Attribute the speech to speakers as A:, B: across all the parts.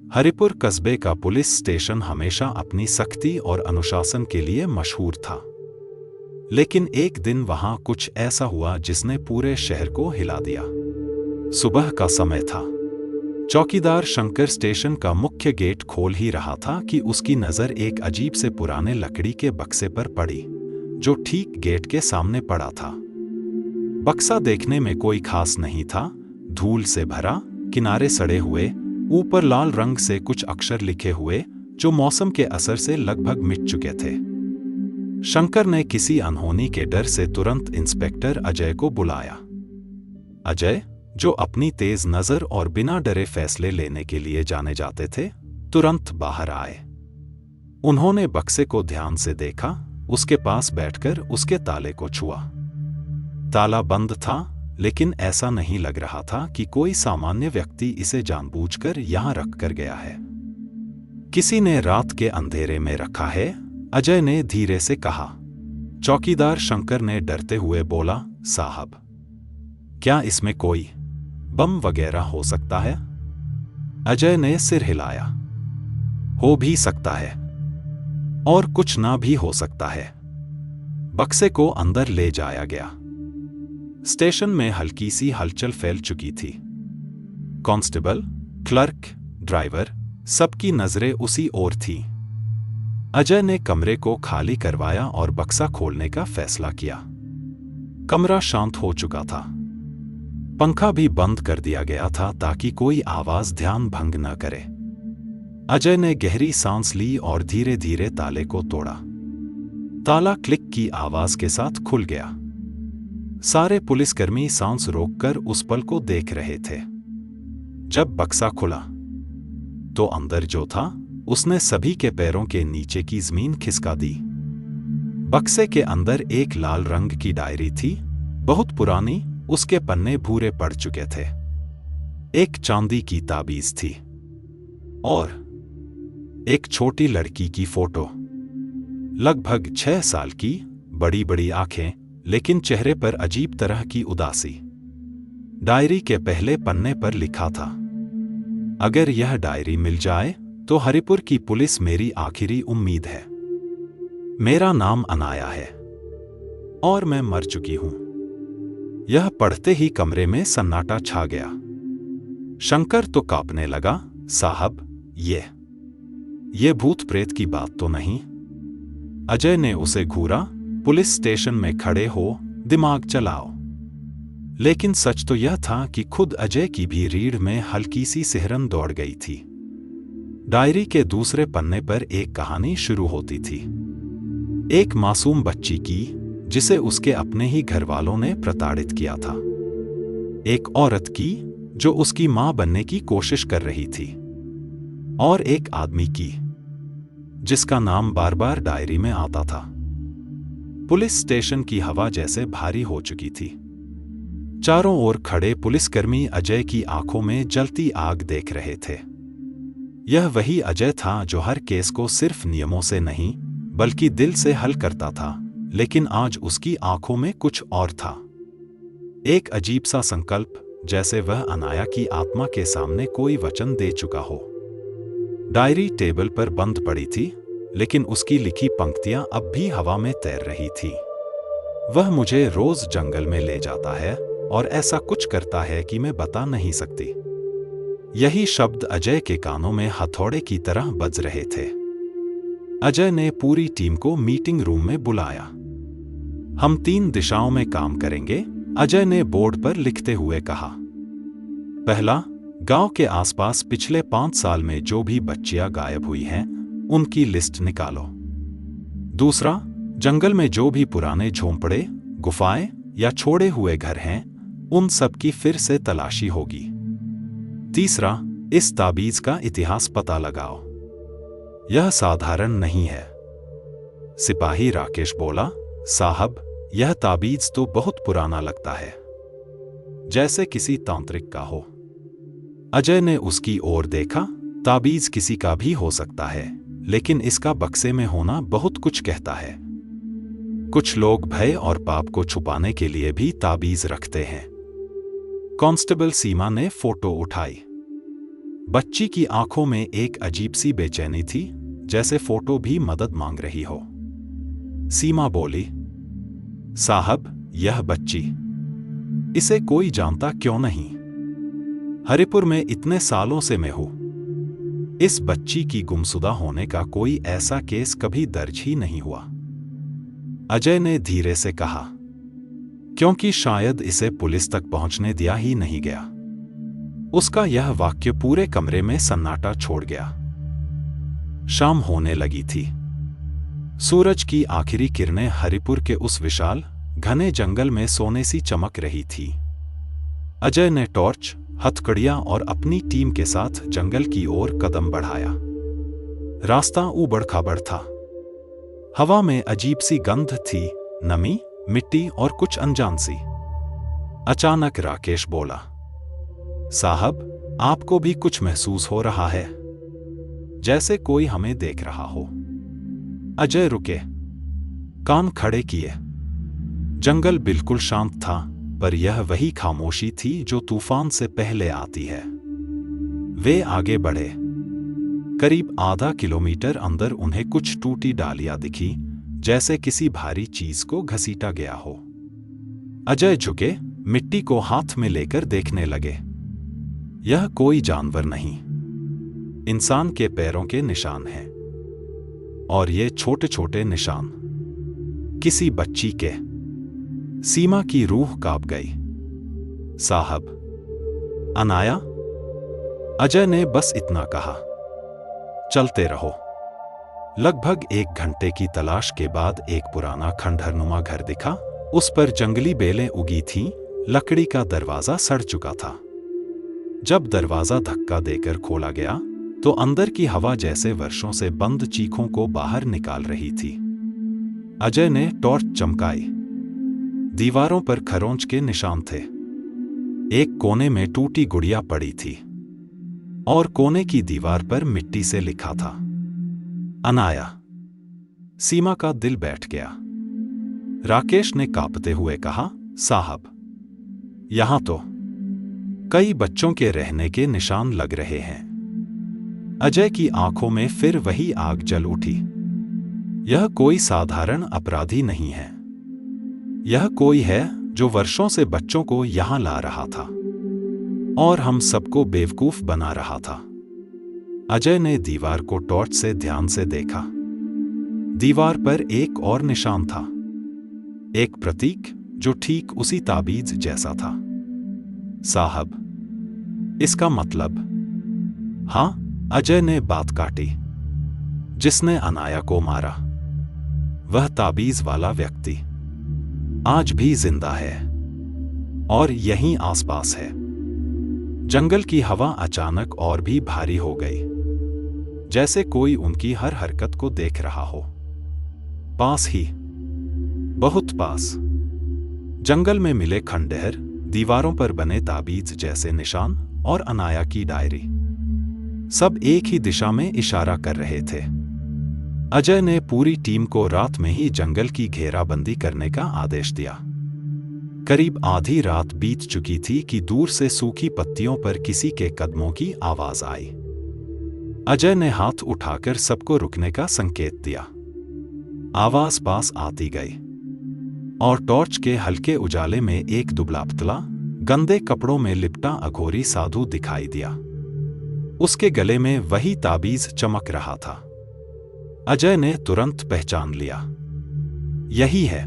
A: हरिपुर कस्बे का police station हमेशा अपनी सख्ती और अनुशासन के लिए मशहूर था। लेकिन एक दिन वहां कुछ ऐसा हुआ जिसने पूरे शहर को हिला दिया। सुबह का समय था। चौकीदार शंकर स्टेशन का मुख्य गेट खोल ही रहा था कि उसकी नज़र एक अजीब से पुराने लकड़ी के बक्से पर पड़ी, जो ठीक गेट के सामने पड़ा था। बक्सा देखने में कोई खास नहीं था, धूल से भरा, किनारे सड़े हुए, ऊपर लाल रंग से कुछ अक्षर लिखे हुए जो मौसम के असर से लगभग मिट चुके थे। शंकर ने किसी अनहोनी के डर से तुरंत इंस्पेक्टर अजय को बुलाया। अजय, जो अपनी तेज नजर और बिना डरे फैसले लेने के लिए जाने जाते थे, तुरंत बाहर आए। उन्होंने बक्से को ध्यान से देखा, उसके पास बैठकर उसके ताले को छुआ। ताला बंद था, लेकिन ऐसा नहीं लग रहा था कि कोई सामान्य व्यक्ति इसे जानबूझकर यहां रख कर गया है। किसी ने रात के अंधेरे में रखा है, अजय ने धीरे से कहा। चौकीदार शंकर ने डरते हुए बोला, साहब, क्या इसमें कोई बम वगैरह हो सकता है? अजय ने सिर हिलाया। हो भी सकता है और कुछ ना भी हो सकता है। बक्से को अंदर ले जाया गया। स्टेशन में हल्की सी हलचल फैल चुकी थी। कांस्टेबल, क्लर्क, ड्राइवर, सबकी नजरें उसी ओर थीं। अजय ने कमरे को खाली करवाया और बक्सा खोलने का फैसला किया। कमरा शांत हो चुका था। पंखा भी बंद कर दिया गया था ताकि कोई आवाज ध्यान भंग न करे। अजय ने गहरी सांस ली और धीरे धीरे ताले को तोड़ा। ताला क्लिक की आवाज के साथ खुल गया। सारे पुलिसकर्मी सांस रोककर उस पल को देख रहे थे। जब बक्सा खुला तो अंदर जो था उसने सभी के पैरों के नीचे की जमीन खिसका दी। बक्से के अंदर एक लाल रंग की डायरी थी, बहुत पुरानी, उसके पन्ने भूरे पड़ चुके थे। एक चांदी की ताबीज थी और एक छोटी लड़की की फोटो, लगभग 6 साल की, बड़ी बड़ी आंखें, लेकिन चेहरे पर अजीब तरह की उदासी। डायरी के पहले पन्ने पर लिखा था, अगर यह डायरी मिल जाए तो हरिपुर की पुलिस मेरी आखिरी उम्मीद है। मेरा नाम अनाया है और मैं मर चुकी हूं। यह पढ़ते ही कमरे में सन्नाटा छा गया। शंकर तो कांपने लगा। साहब, ये भूत प्रेत की बात तो नहीं? अजय ने उसे घूरा। पुलिस स्टेशन में खड़े हो, दिमाग चलाओ। लेकिन सच तो यह था कि खुद अजय की भी रीढ़ में हल्की सी सिहरन दौड़ गई थी। डायरी के दूसरे पन्ने पर एक कहानी शुरू होती थी, एक मासूम बच्ची की जिसे उसके अपने ही घर वालों ने प्रताड़ित किया था, एक औरत की जो उसकी मां बनने की कोशिश कर रही थी, और एक आदमी की जिसका नाम बार बार डायरी में आता था। पुलिस स्टेशन की हवा जैसे भारी हो चुकी थी। चारों ओर खड़े पुलिसकर्मी अजय की आंखों में जलती आग देख रहे थे। यह वही अजय था जो हर केस को सिर्फ नियमों से नहीं बल्कि दिल से हल करता था, लेकिन आज उसकी आंखों में कुछ और था। एक अजीब सा संकल्प, जैसे वह अनाया की आत्मा के सामने कोई वचन दे चुका हो। डायरी टेबल पर बंद पड़ी थी, लेकिन उसकी लिखी पंक्तियां अब भी हवा में तैर रही थी। वह मुझे रोज जंगल में ले जाता है और ऐसा कुछ करता है कि मैं बता नहीं सकती। यही शब्द अजय के कानों में हथौड़े की तरह बज रहे थे। अजय ने पूरी टीम को मीटिंग रूम में बुलाया। हम 3 दिशाओं में काम करेंगे, अजय ने बोर्ड पर लिखते हुए कहा। पहला, गांव के आसपास पिछले 5 साल में जो भी बच्चियां गायब हुई हैं, उनकी लिस्ट निकालो। दूसरा, जंगल में जो भी पुराने झोंपड़े, गुफाएं या छोड़े हुए घर हैं, उन सब की फिर से तलाशी होगी। तीसरा, इस ताबीज का इतिहास पता लगाओ। यह साधारण नहीं है। सिपाही राकेश बोला, साहब, यह ताबीज तो बहुत पुराना लगता है, जैसे किसी तांत्रिक का हो। अजय ने उसकी ओर देखा। ताबीज किसी का भी हो सकता है, लेकिन इसका बक्से में होना बहुत कुछ कहता है। कुछ लोग भय और पाप को छुपाने के लिए भी ताबीज रखते हैं। कांस्टेबल सीमा ने फोटो उठाई। बच्ची की आंखों में एक अजीब सी बेचैनी थी, जैसे फोटो भी मदद मांग रही हो। सीमा बोली, साहब, यह बच्ची, इसे कोई जानता क्यों नहीं? हरिपुर में इतने सालों से मैं हूं। इस बच्ची की गुमशुदा होने का कोई ऐसा केस कभी दर्ज ही नहीं हुआ। अजय ने धीरे से कहा, क्योंकि शायद इसे पुलिस तक पहुंचने दिया ही नहीं गया। उसका यह वाक्य पूरे कमरे में सन्नाटा छोड़ गया। शाम होने लगी थी। सूरज की आखिरी किरणें हरिपुर के उस विशाल घने जंगल में सोने सी चमक रही थी। अजय ने टॉर्च, हथकड़ियां और अपनी टीम के साथ जंगल की ओर कदम बढ़ाया। रास्ता ऊबड़-खाबड़ था। हवा में अजीब सी गंध थी, नमी, मिट्टी और कुछ अनजान सी। अचानक राकेश बोला, साहब, आपको भी कुछ महसूस हो रहा है? जैसे कोई हमें देख रहा हो। अजय रुके, कान खड़े किए। जंगल बिल्कुल शांत था, पर यह वही खामोशी थी जो तूफान से पहले आती है। वे आगे बढ़े। करीब आधा किलोमीटर अंदर उन्हें कुछ टूटी डालियां दिखी, जैसे किसी भारी चीज को घसीटा गया हो। अजय झुके, मिट्टी को हाथ में लेकर देखने लगे। यह कोई जानवर नहीं, इंसान के पैरों के निशान हैं। और ये छोटे छोटे निशान किसी बच्ची के। सीमा की रूह कांप गई। साहब, अनाया? अजय ने बस इतना कहा। चलते रहो। लगभग 1 घंटे की तलाश के बाद एक पुराना खंडहरनुमा घर दिखा। उस पर जंगली बेलें उगी थीं, लकड़ी का दरवाजा सड़ चुका था। जब दरवाजा धक्का देकर खोला गया, तो अंदर की हवा जैसे वर्षों से बंद चीखों को बाहर निकाल रही थी। अजय ने टॉर्च चमकाई। दीवारों पर खरोंच के निशान थे। एक कोने में टूटी गुड़िया पड़ी थी और कोने की दीवार पर मिट्टी से लिखा था, अनाया। सीमा का दिल बैठ गया। राकेश ने कांपते हुए कहा, साहब, यहां तो कई बच्चों के रहने के निशान लग रहे हैं। अजय की आंखों में फिर वही आग जल उठी। यह कोई साधारण अपराधी नहीं है। यह कोई है जो वर्षों से बच्चों को यहां ला रहा था और हम सबको बेवकूफ बना रहा था। अजय ने दीवार को टॉर्च से ध्यान से देखा। दीवार पर एक और निशान था, एक प्रतीक जो ठीक उसी ताबीज जैसा था। साहब, इसका मतलब? हां, अजय ने बात काटी। जिसने अनाया को मारा, वह ताबीज वाला व्यक्ति आज भी जिंदा है और यहीं आसपास है। जंगल की हवा अचानक और भी भारी हो गई, जैसे कोई उनकी हर हरकत को देख रहा हो। पास ही, बहुत पास, जंगल में मिले खंडहर, दीवारों पर बने ताबीज जैसे निशान और अनाया की डायरी, सब एक ही दिशा में इशारा कर रहे थे। अजय ने पूरी टीम को रात में ही जंगल की घेराबंदी करने का आदेश दिया। करीब आधी रात बीत चुकी थी कि दूर से सूखी पत्तियों पर किसी के कदमों की आवाज आई। अजय ने हाथ उठाकर सबको रुकने का संकेत दिया। आवाज पास आती गई और टॉर्च के हल्के उजाले में एक दुबला-पतला, गंदे कपड़ों में लिपटा अघोरी साधु दिखाई दिया। उसके गले में वही ताबीज चमक रहा था। अजय ने तुरंत पहचान लिया, यही है।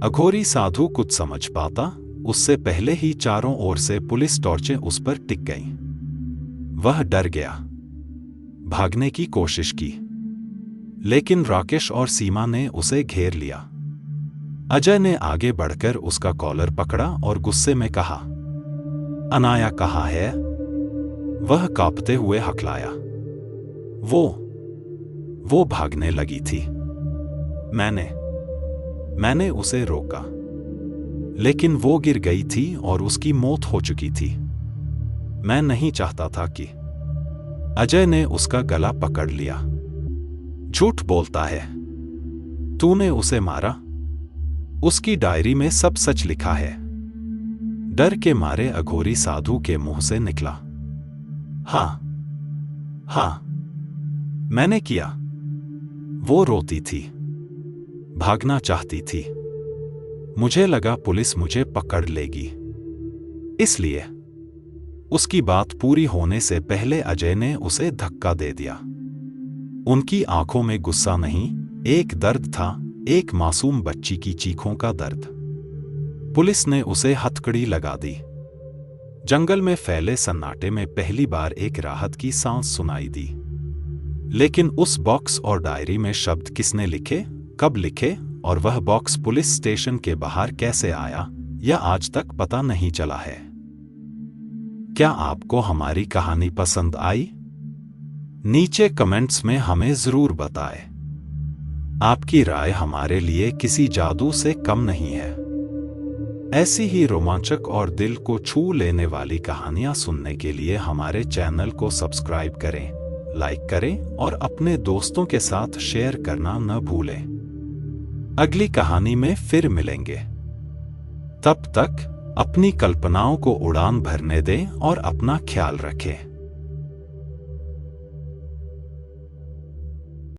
A: अघोरी साधु कुछ समझ पाता उससे पहले ही चारों ओर से पुलिस टॉर्चें उस पर टिक गईं। वह डर गया, भागने की कोशिश की, लेकिन राकेश और सीमा ने उसे घेर लिया। अजय ने आगे बढ़कर उसका कॉलर पकड़ा और गुस्से में कहा, अनाया कहाँ है? वह कांपते हुए हकलाया। वो भागने लगी थी। मैंने उसे रोका, लेकिन वो गिर गई थी और उसकी मौत हो चुकी थी। मैं नहीं चाहता था कि। अजय ने उसका गला पकड़ लिया। झूठ बोलता है, तूने उसे मारा? उसकी डायरी में सब सच लिखा है। डर के मारे अघोरी साधु के मुंह से निकला। हाँ, हाँ, मैंने किया। वो रोती थी, भागना चाहती थी। मुझे लगा पुलिस मुझे पकड़ लेगी, इसलिए उसकी बात पूरी होने से पहले अजय ने उसे धक्का दे दिया। उनकी आंखों में गुस्सा नहीं, एक दर्द था, एक मासूम बच्ची की चीखों का दर्द। पुलिस ने उसे हथकड़ी लगा दी। जंगल में फैले सन्नाटे में पहली बार एक राहत की सांस सुनाई दी। लेकिन उस बॉक्स और डायरी में शब्द किसने लिखे, कब लिखे, और वह बॉक्स पुलिस स्टेशन के बाहर कैसे आया, यह आज तक पता नहीं चला है। क्या आपको हमारी कहानी पसंद आई? नीचे कमेंट्स में हमें जरूर बताएं। आपकी राय हमारे लिए किसी जादू से कम नहीं है। ऐसी ही रोमांचक और दिल को छू लेने वाली कहानियां सुनने के लिए हमारे चैनल को सब्सक्राइब करें, लाइक करें और अपने दोस्तों के साथ शेयर करना न भूलें। अगली कहानी में फिर मिलेंगे। तब तक अपनी कल्पनाओं को उड़ान भरने दें और अपना ख्याल रखें।